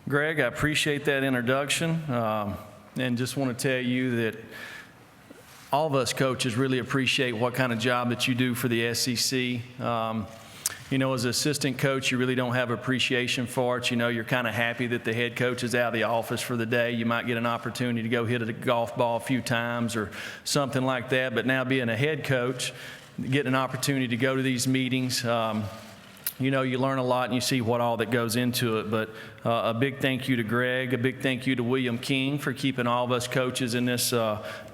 Greg, I appreciate that introduction, and just want to tell you that all of us coaches really appreciate what kind of job that you do for the SEC. As an assistant coach, you really don't have appreciation for it. You're kind of happy that the head coach is out of the office for the day. You might get an opportunity to go hit a golf ball a few times or something like that. But now being a head coach, getting an opportunity to go to these meetings, you learn a lot and you see what all that goes into it. But a big thank you to Greg, a big thank you to William King for keeping all of us coaches in this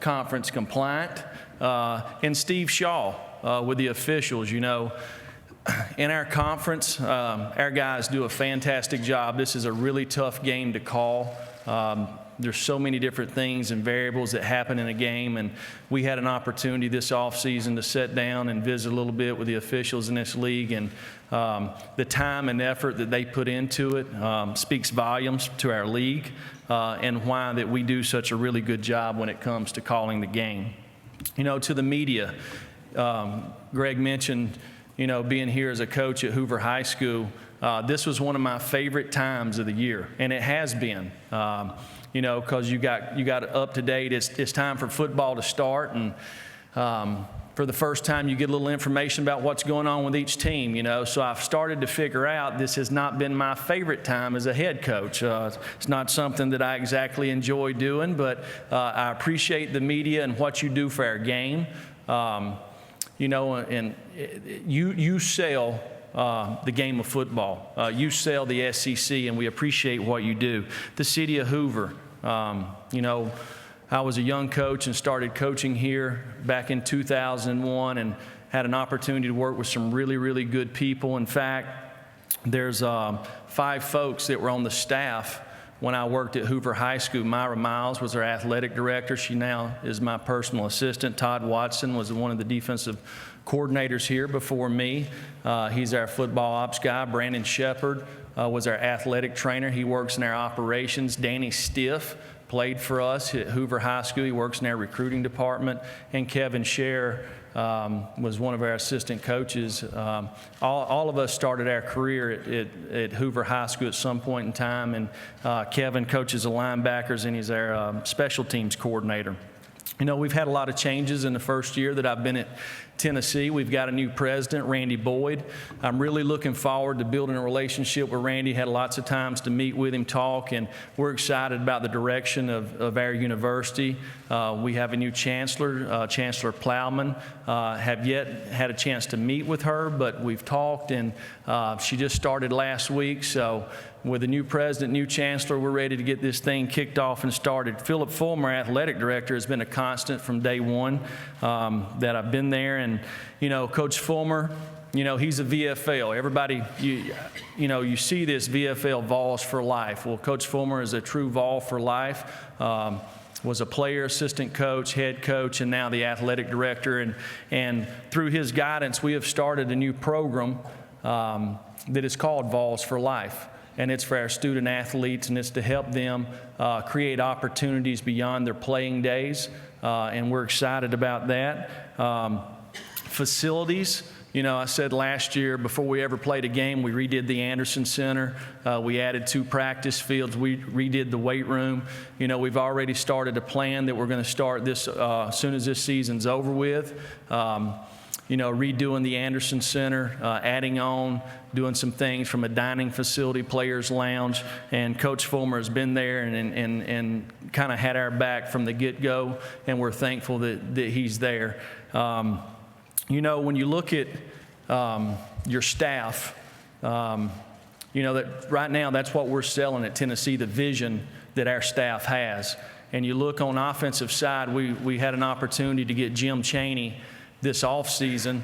conference compliant, and Steve Shaw with the officials. In our conference, our guys do a fantastic job. This is a really tough game to call. There's so many different things and variables that happen in a game, and we had an opportunity this offseason to sit down and visit a little bit with the officials in this league, and the time and effort that they put into it speaks volumes to our league and why that we do such a really good job when it comes to calling the game. To the media, Greg mentioned, being here as a coach at Hoover High School, this was one of my favorite times of the year, and it has been. Because you got up to date. It's time for football to start, and for the first time you get a little information about what's going on with each team. So I've started to figure out this has not been my favorite time as a head coach. It's not something that I exactly enjoy doing, but I appreciate the media and what you do for our game. And you sell the game of football. You sell the SEC, and we appreciate what you do. The city of Hoover, I was a young coach and started coaching here back in 2001 and had an opportunity to work with some really, really good people. In fact, there's 5 folks that were on the staff when I worked at Hoover High School. Myra Miles was our athletic director. She now is my personal assistant. Todd Watson was one of the defensive coordinators here before me. He's our football ops guy. Brandon Shepard was our athletic trainer. He works in our operations. Danny Stiff played for us at Hoover High School. He works in our recruiting department. And Kevin Scher was one of our assistant coaches. All of us started our career at Hoover High School at some point in time, and Kevin coaches the linebackers, and he's our special teams coordinator. We've had a lot of changes in the first year that I've been at Tennessee. We've got a new president, Randy Boyd. I'm really looking forward to building a relationship with Randy. Had lots of times to meet with him, talk, and we're excited about the direction of our university. We have a new chancellor, Chancellor Plowman. Have yet had a chance to meet with her, but we've talked, and she just started last week. So with the new president, new chancellor, we're ready to get this thing kicked off and started. Philip Fulmer, athletic director, has been a constant from day one that I've been there. And, Coach Fulmer, he's a VFL. Everybody, you see this VFL, Vols for life. Well, Coach Fulmer is a true Vol for life. Was a player, assistant coach, head coach, and now the athletic director. And through his guidance, we have started a new program that is called Vols for Life. And it's for our student athletes, and it's to help them create opportunities beyond their playing days. And we're excited about that. Facilities, I said last year before we ever played a game, we redid the Anderson Center. We added 2 practice fields. We redid the weight room. We've already started a plan that we're going to start this as soon as this season's over with. Redoing the Anderson Center, adding on, doing some things from a dining facility, players' lounge, and Coach Fulmer has been there and kind of had our back from the get-go, and we're thankful that he's there. When you look at your staff, that right now that's what we're selling at Tennessee, the vision that our staff has. And you look on offensive side, we had an opportunity to get Jim Chaney this offseason.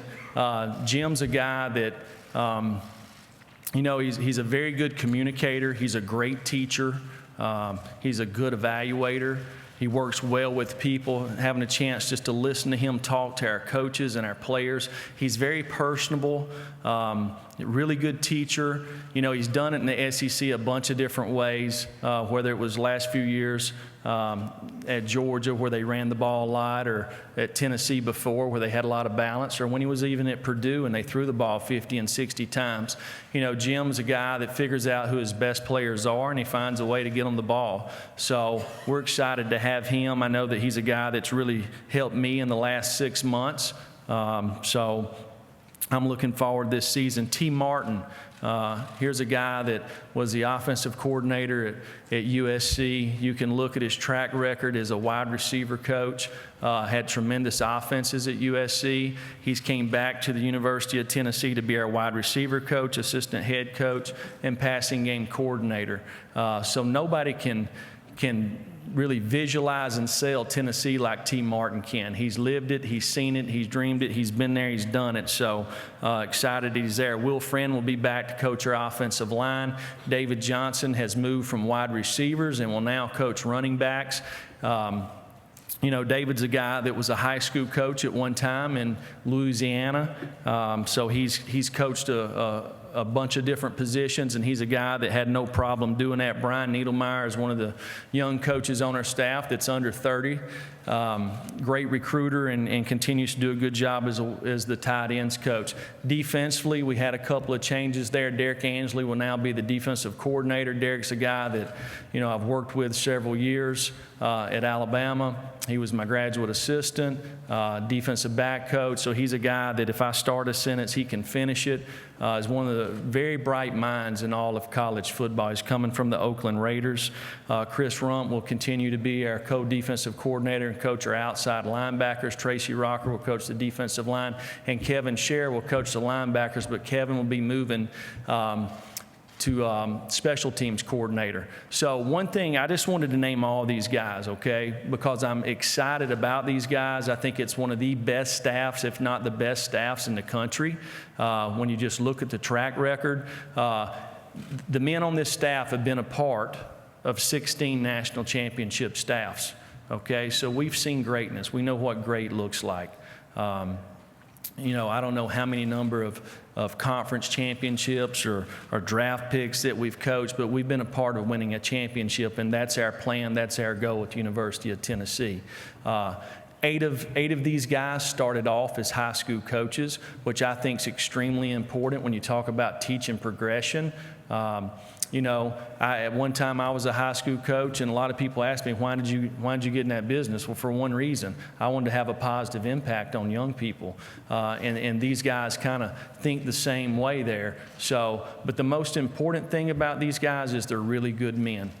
Jim's a guy that, he's a very good communicator. He's a great teacher. He's a good evaluator. He works well with people. Having a chance just to listen to him talk to our coaches and our players. He's very personable, really good teacher. He's done it in the SEC a bunch of different ways, whether it was last few years at Georgia where they ran the ball a lot, or at Tennessee before where they had a lot of balance, or when he was even at Purdue and they threw the ball 50 and 60 times. You know, Jim's a guy that figures out who his best players are, and he finds a way to get them the ball. So we're excited to have him. I know that he's a guy that's really helped me in the last 6 months. So I'm looking forward this season. T. Martin, here's a guy that was the offensive coordinator at USC. You can look at his track record as a wide receiver coach, had tremendous offenses at USC. He's came back to the University of Tennessee to be our wide receiver coach, assistant head coach, and passing game coordinator. So nobody can really visualize and sell Tennessee like T. Martin can. He's lived it, he's seen it, he's dreamed it, he's been there, he's done it. So excited he's there. Will Friend will be back to coach our offensive line. David Johnson has moved from wide receivers and will now coach running backs. You know, David's a guy that was a high school coach at one time in Louisiana. So he's coached a bunch of different positions, and he's a guy that had no problem doing that. Brian Needlemeyer is one of the young coaches on our staff that's under 30. Great recruiter and continues to do a good job as the tight ends coach. Defensively, we had a couple of changes there. Derek Ansley will now be the defensive coordinator. Derek's a guy that, you know, I've worked with several years at Alabama. He was my graduate assistant, defensive back coach. So he's a guy that if I start a sentence, he can finish it. Is one of the very bright minds in all of college football. He's coming from the Oakland Raiders. Chris Rump will continue to be our co-defensive coordinator and coach our outside linebackers. Tracy Rocker will coach the defensive line, and Kevin Scher will coach the linebackers, but Kevin will be moving to special teams coordinator. So one thing, I just wanted to name all these guys, okay, because I'm excited about these guys. I think it's one of the best staffs, if not the best staffs in the country. When you just look at the track record, the men on this staff have been a part of 16 national championship staffs, okay? So we've seen greatness. We know what great looks like. You know, I don't know how many number of conference championships or draft picks that we've coached, but we've been a part of winning a championship, and that's our plan, that's our goal at the University of Tennessee. Eight of these guys started off as high school coaches, which I think is extremely important when you talk about teaching progression. You know, at one time I was a high school coach, and a lot of people ask me, why did you get in that business? Well, for one reason, I wanted to have a positive impact on young people, and these guys kind of think the same way there. So, but the most important thing about these guys is they're really good men,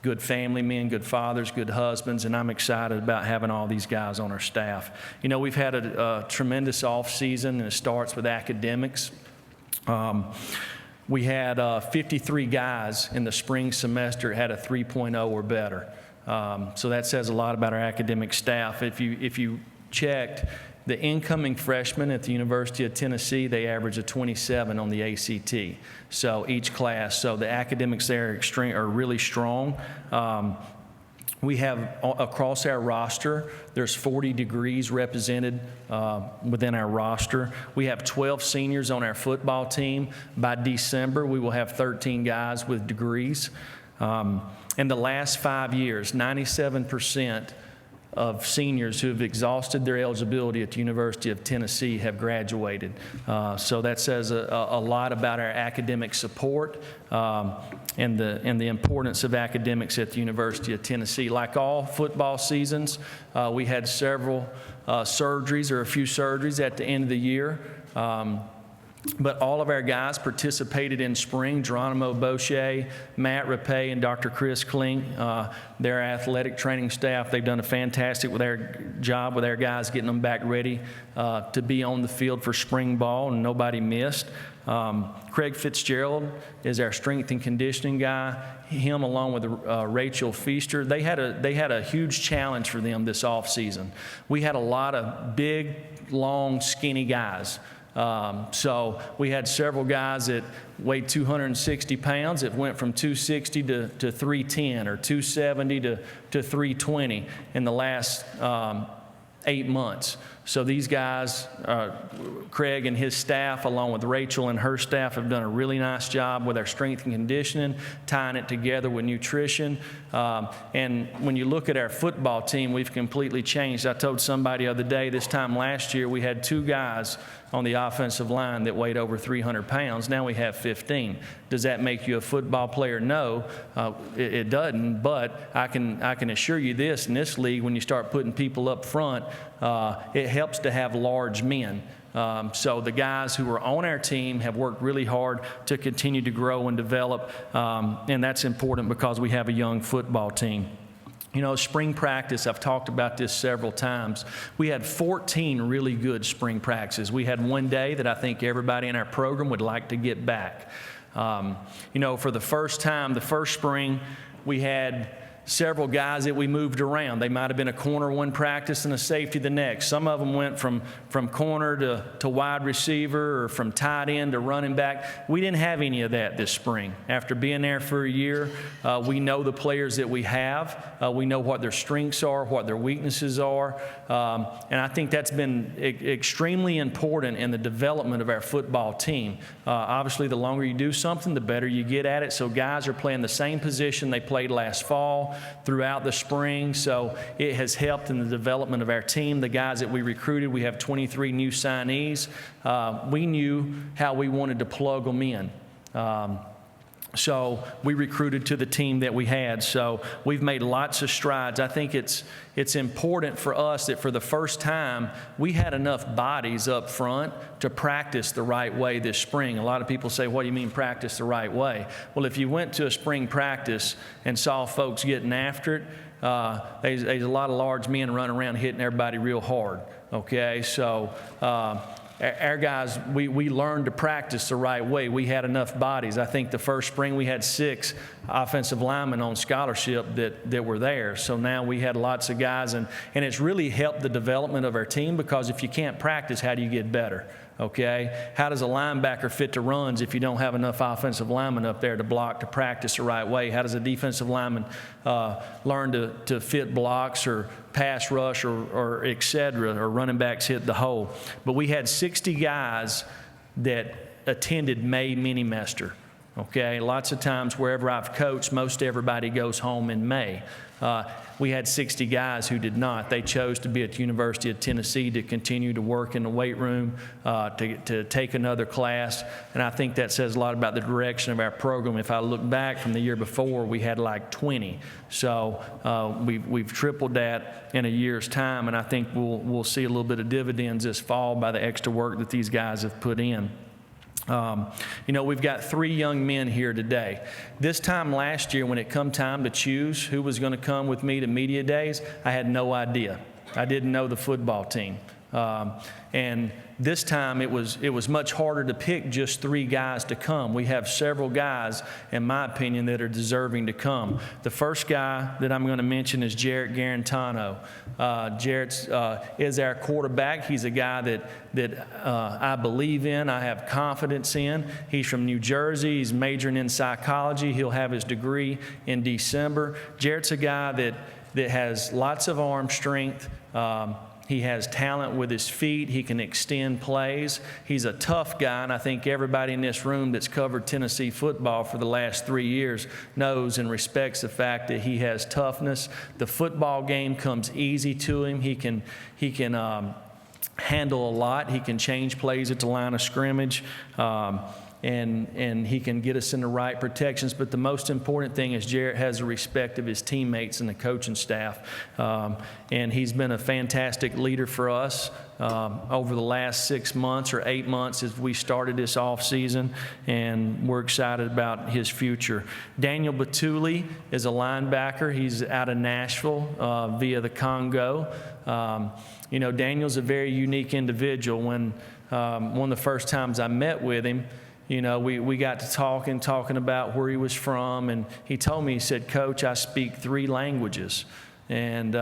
good family men, good fathers, good husbands, and I'm excited about having all these guys on our staff. You know, we've had a tremendous off season, and it starts with academics. We had 53 guys in the spring semester had a 3.0 or better. So that says a lot about our academic staff. If you checked the incoming freshmen at the University of Tennessee, they average a 27 on the ACT. So each class. So the academics there are really strong. We have across our roster, there's 40 degrees represented within our roster. We have 12 seniors on our football team. By December, we will have 13 guys with degrees. In the last 5 years, 97% of seniors who have exhausted their eligibility at the University of Tennessee have graduated. So that says a lot about our academic support and the importance of academics at the University of Tennessee. Like all football seasons, we had several surgeries or a few surgeries at the end of the year. But all of our guys participated in spring. Geronimo Boucher, Matt Rapay, and Dr. Chris Klink, their athletic training staff, they've done a fantastic job with our guys, getting them back ready to be on the field for spring ball, and nobody missed. Craig Fitzgerald is our strength and conditioning guy. Him, along with Rachel Feaster, they had a huge challenge for them this off season. We had a lot of big, long, skinny guys. So we had several guys that weighed 260 pounds that went from 260 to 310 or 270 to 320 in the last 8 months. So these guys, Craig and his staff, along with Rachel and her staff, have done a really nice job with our strength and conditioning, tying it together with nutrition. And when you look at our football team, we've completely changed. I told somebody the other day, this time last year, we had 2 guys on the offensive line that weighed over 300 pounds. Now we have 15. Does that make you a football player? No, it doesn't. But I can assure you this: in this league, when you start putting people up front, it helps to have large men. So the guys who are on our team have worked really hard to continue to grow and develop, and that's important because we have a young football team. You know, spring practice, I've talked about this several times. We had 14 really good spring practices. We had one day that I think everybody in our program would like to get back. You know, for the first time, the first spring, we had several guys that we moved around. They might have been a corner one practice and a safety the next. Some of them went from corner to wide receiver, or from tight end to running back. We didn't have any of that this spring. After being there for a year, we know the players that we have. We know what their strengths are, what their weaknesses are. And I think that's been extremely important in the development of our football team. Obviously, the longer you do something, the better you get at it. So guys are playing the same position they played last fall throughout the spring, so it has helped in the development of our team. The guys that we recruited, we have 23 new signees. We knew how we wanted to plug them in. So we recruited to the team that we had. So we've made lots of strides. I think it's important for us that for the first time, we had enough bodies up front to practice the right way this spring. A lot of people say, what do you mean practice the right way? Well, if you went to a spring practice and saw folks getting after it, there's a lot of large men running around hitting everybody real hard, okay? So our guys, we learned to practice the right way. We had enough bodies. I think the first spring we had 6 offensive linemen on scholarship that were there. So now we had lots of guys, and it's really helped the development of our team, because if you can't practice, how do you get better? Okay? How does a linebacker fit to runs if you don't have enough offensive linemen up there to block, to practice the right way? How does a defensive lineman learn to fit blocks or pass rush or et cetera, or running backs hit the hole? But we had 60 guys that attended May mini-mester. Okay? Lots of times wherever I've coached, most everybody goes home in May. We had 60 guys who did not. They chose to be at the University of Tennessee to continue to work in the weight room, to take another class, and I think that says a lot about the direction of our program. If I look back from the year before, we had like 20. So we've tripled that in a year's time, and I think we'll see a little bit of dividends this fall by the extra work that these guys have put in. You know, we've got 3 young men here today. This time last year, when it come time to choose who was going to come with me to media days, I had no idea. I didn't know the football team. And this time it was much harder to pick just 3 guys to come. We have several guys, in my opinion, that are deserving to come. The first guy that I'm going to mention is Jarrett Garantano. Jarrett is our quarterback. He's a guy that I believe in, I have confidence in. He's from New Jersey. He's majoring in psychology. He'll have his degree in December. Jarrett's a guy that has lots of arm strength. He has talent with his feet. He can extend plays. He's a tough guy, and I think everybody in this room that's covered Tennessee football for the last 3 years knows and respects the fact that he has toughness. The football game comes easy to him. He can handle a lot. He can change plays at the line of scrimmage. And he can get us in the right protections. But the most important thing is Jarrett has the respect of his teammates and the coaching staff. And he's been a fantastic leader for us over the last 6 months or 8 months as we started this off season, and we're excited about his future. Daniel Batuli is a linebacker. He's out of Nashville via the Congo. You know, Daniel's a very unique individual. When one of the first times I met with him, you know, we got to talking about where he was from, and he told me, he said, "Coach, I speak 3 languages." And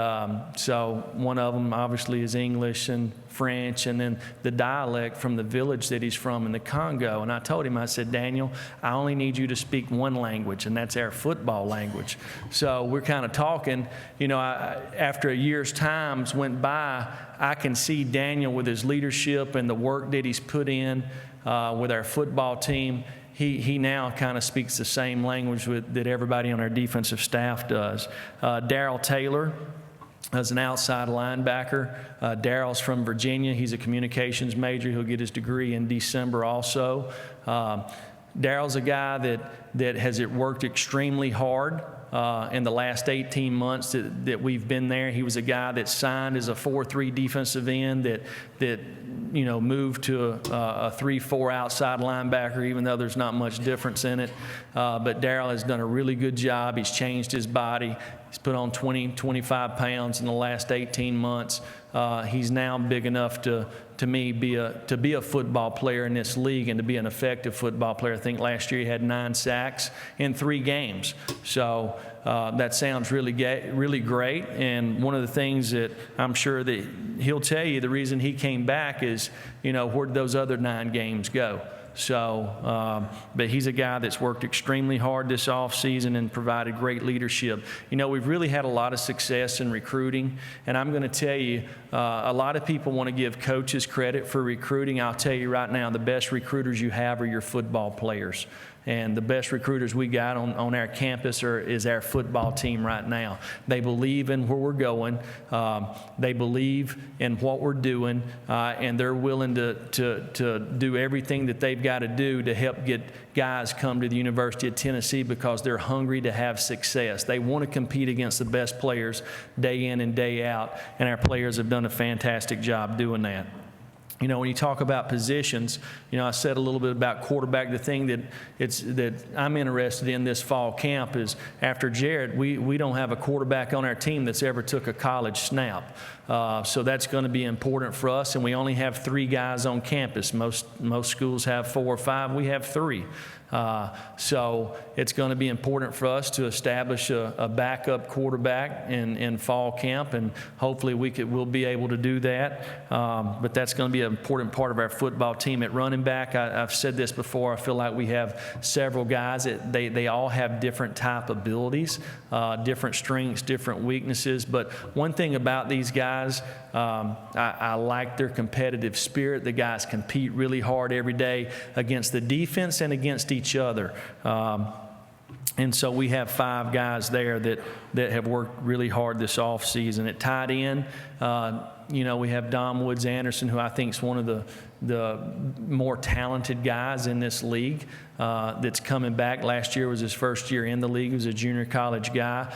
so one of them obviously is English and French, and then the dialect from the village that he's from in the Congo. And I told him, I said, Daniel, I only need you to speak one language, and that's our football language. So we're kind of talking, after a year's time went by, I can see Daniel with his leadership and the work that he's put in with our football team. He now kind of speaks the same language that everybody on our defensive staff does. Darryl Taylor is an outside linebacker. Darryl's from Virginia. He's a communications major. He'll get his degree in December also. Darryl's a guy that has worked extremely hard. In the last 18 months that we've been there. He was a guy that signed as a 4-3 defensive end that moved to a 3-4 outside linebacker, even though there's not much difference in it. But Darryl has done a really good job. He's changed his body. He's put on 25 pounds in the last 18 months. He's now big enough to me be a football player in this league and to be an effective football player. I think last year he had 9 sacks in 3 games. So that sounds really great. And one of the things that I'm sure that he'll tell you, the reason he came back is, where did those other 9 games go? So, but he's a guy that's worked extremely hard this offseason and provided great leadership. We've really had a lot of success in recruiting, and I'm going to tell you, a lot of people want to give coaches credit for recruiting. I'll tell you right now, the best recruiters you have are your football players. And the best recruiters we got on our campus is our football team right now. They believe in where we're going. They believe in what we're doing, and they're willing to do everything that they've got to do to help get guys come to the University of Tennessee because they're hungry to have success. They want to compete against the best players day in and day out, and our players have done a fantastic job doing that. When you talk about positions, I said a little bit about quarterback. The thing that I'm interested in this fall camp is after Jared, we don't have a quarterback on our team that's ever took a college snap. So that's going to be important for us, and we only have 3 guys on campus. Most schools have 4 or 5. We have 3. So it's going to be important for us to establish a backup quarterback in fall camp, and hopefully we'll be able to do that. But that's going to be an important part of our football team. At running back, I've said this before, I feel like we have several guys that they all have different type abilities, different strengths, different weaknesses. But one thing about these guys, I like their competitive spirit. The guys compete really hard every day against the defense and against each other. And so we have 5 guys there that have worked really hard this offseason. At tight end, we have Dom Woods Anderson, who I think is one of the more talented guys in this league that's coming back. Last year was his first year in the league. He was a junior college guy.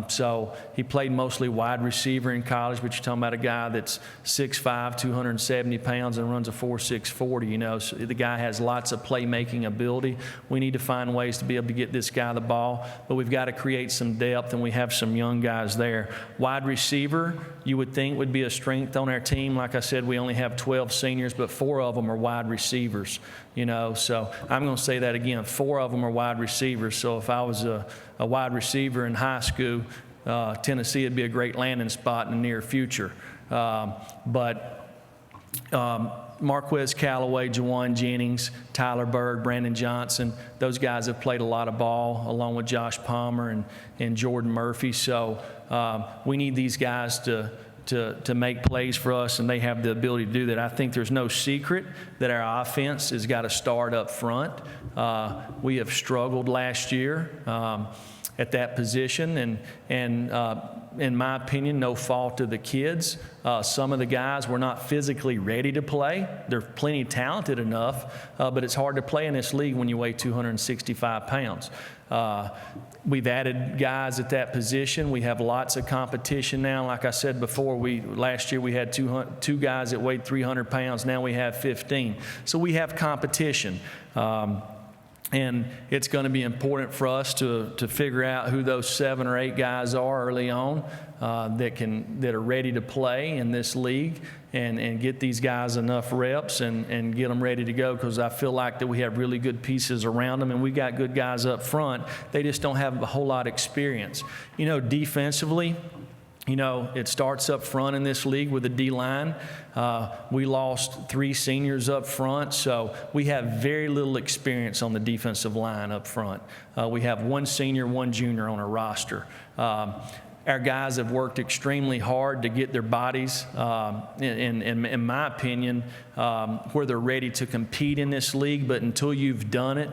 So he played mostly wide receiver in college, but you're talking about a guy that's 6'5", 270 pounds and runs a 4.6 40. So the guy has lots of playmaking ability. We need to find ways to be able to get this guy the ball, but we've got to create some depth, and we have some young guys there. Wide receiver, you would think would be a strength on our team. Like I said, we only have 12 seniors, but 4 of them are wide receivers. So I'm going to say that again. 4 of them are wide receivers. So if I was a wide receiver in high school, Tennessee would be a great landing spot in the near future. Marquez Callaway, Jawan Jennings, Tyler Bird, Brandon Johnson, those guys have played a lot of ball along with Josh Palmer and Jordan Murphy. So we need these guys to make plays for us, and they have the ability to do that. I think there's no secret that our offense has got to start up front. We have struggled last year at that position, and in my opinion, no fault of the kids. Some of the guys were not physically ready to play. They're plenty talented enough, but it's hard to play in this league when you weigh 265 pounds. We've added guys at that position. We have lots of competition now. Like I said before, last year we had 2 guys that weighed 300 pounds. Now we have 15. So we have competition. And it's going to be important for us to figure out who those 7 or 8 guys are early on that are ready to play in this league, and get these guys enough reps and get them ready to go, because I feel like that we have really good pieces around them, and we got good guys up front. They just don't have a whole lot of experience. Defensively, You know, it starts up front in this league with the D-line. We lost 3 seniors up front, so we have very little experience on the defensive line up front. We have 1 senior, 1 junior on our roster. Our guys have worked extremely hard to get their bodies, in my opinion, where they're ready to compete in this league, but until you've done it,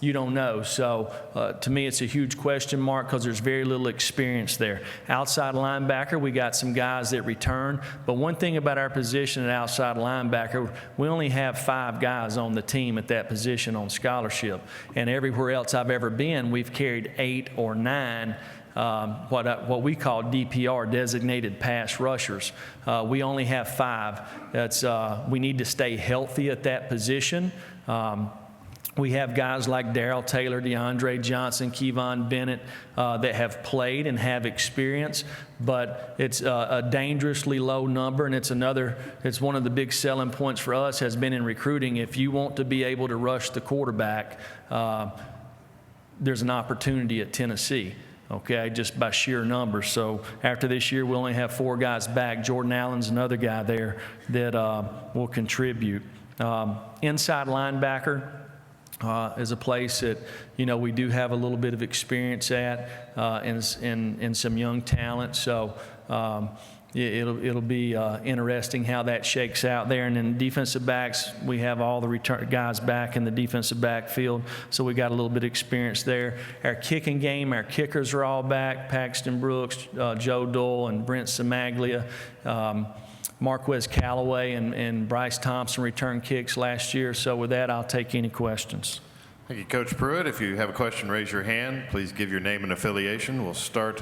you don't know. So to me, it's a huge question mark because there's very little experience there. Outside linebacker, we got some guys that return. But one thing about our position at outside linebacker, we only have 5 guys on the team at that position on scholarship. And everywhere else I've ever been, we've carried 8 or 9 what we call DPR, designated pass rushers. We only have 5. We need to stay healthy at that position. We have guys like Darrell Taylor, DeAndre Johnson, Kevon Bennett that have played and have experience, but it's a dangerously low number, and it's one of the big selling points for us has been in recruiting. If you want to be able to rush the quarterback, there's an opportunity at Tennessee. Okay, just by sheer numbers. So after this year, we'll only have 4 guys back. Jordan Allen's another guy there that will contribute. Inside linebacker is a place that, you know, we do have a little bit of experience at in some young talent. So it'll be interesting how that shakes out there. And then defensive backs, we have all the return guys back in the defensive backfield, so we got a little bit of experience there. Our kicking game, our kickers are all back: Paxton Brooks, Joe Dole, and Brent Samaglia. Marquez Callaway and Bryce Thompson returned kicks last year. So with that, I'll take any questions. Thank you, Coach Pruitt. If you have a question, raise your hand. Please give your name and affiliation. We'll start